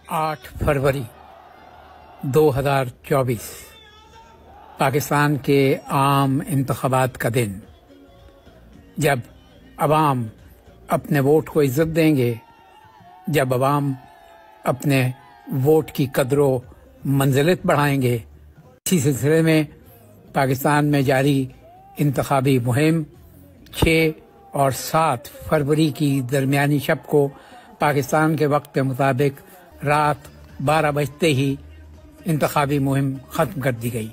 8 फरवरी 2024 पाकिस्तान के आम इंतखाबात का दिन, जब अवाम अपने वोट को इज्जत देंगे, जब अवाम अपने वोट की कदर मंजिलत बढ़ाएंगे। इसी सिलसिले में पाकिस्तान में जारी इंतखाबी मुहिम 6 और 7 फरवरी की दरमियानी शब को पाकिस्तान के वक्त के मुताबिक रात 12 बजते ही इंतखाबी मुहिम ख़त्म कर दी गई।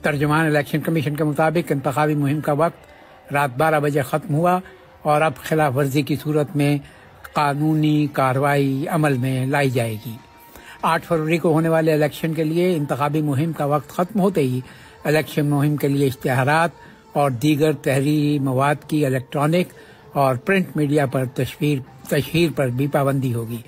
तर्जुमान इलेक्शन कमीशन के मुताबिक इंतखाबी मुहिम का वक्त रात 12 बजे ख़त्म हुआ और अब खिलाफ वर्जी की सूरत में कानूनी कार्रवाई अमल में लाई जाएगी। 8 फरवरी को होने वाले इलेक्शन के लिए इंतखाबी मुहिम का वक्त ख़त्म होते ही इलेक्शन मुहिम के लिए इश्तिहारात और दीगर तहरीरी मवाद की इलेक्ट्रॉनिक और प्रिंट मीडिया पर तशहीर पर भी पाबंदी होगी।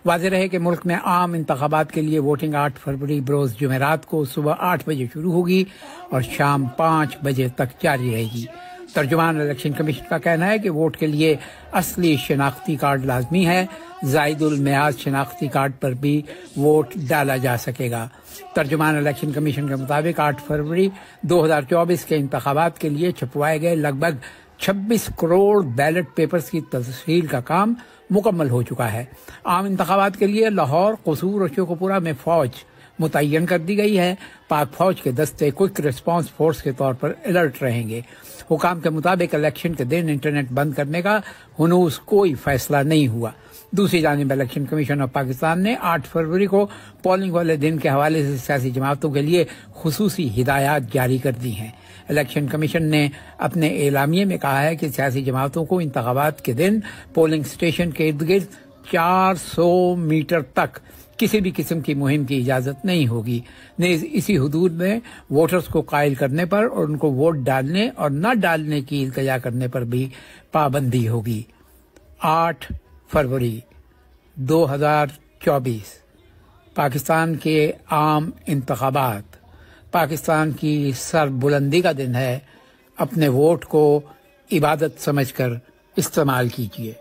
वाज़ेह रहे कि मुल्क में आम इंतखाबात के लिए वोटिंग 8 फरवरी बरोज़ जुमेरात को सुबह 8 बजे शुरू होगी और शाम 5 बजे तक जारी रहेगी। तर्जुमान इलेक्शन कमीशन का कहना है कि वोट के लिए असली शनाख्ती कार्ड लाजमी है। ज़ायदुल मियाद शनाख्ती कार्ड पर भी वोट डाला जा सकेगा। तर्जुमान इलेक्शन कमीशन के मुताबिक 8 फरवरी 2024 के इंतखाबात के लिए छपवाए गए लगभग 26 करोड़ बैलेट पेपर्स की तस्हील का काम मुकम्मल हो चुका है। आम इंतखाबात के लिए लाहौर, कसूर और शोकोपुरा में फौज मुतय्यन कर दी गई है। पाक फौज के दस्ते क्विक रिस्पांस फोर्स के तौर पर अलर्ट रहेंगे। हुकाम के मुताबिक इलेक्शन के दिन इंटरनेट बंद करने का हुनूस कोई फैसला नहीं हुआ। दूसरी जानिब इलेक्शन कमीशन ऑफ पाकिस्तान ने 8 फरवरी को पोलिंग वाले दिन के हवाले से सियासी जमातों के लिए खुसूसी हिदायत जारी कर दी हैं। इलेक्शन कमीशन ने अपने एलामिये में कहा है कि सियासी जमातों को इंतखाबात के दिन पोलिंग स्टेशन के इर्द गिर्द 400 मीटर तक किसी भी किस्म की मुहिम की इजाज़त नहीं होगी। नेज़ इसी हदूद में वोटर्स को कायल करने पर और उनको वोट डालने और न डालने की इल्तिजा करने पर भी पाबंदी होगी। 8 फरवरी 2024 पाकिस्तान के आम इंतखाबात, पाकिस्तान की सरबुलंदी का दिन है। अपने वोट को इबादत समझकर इस्तेमाल कीजिए।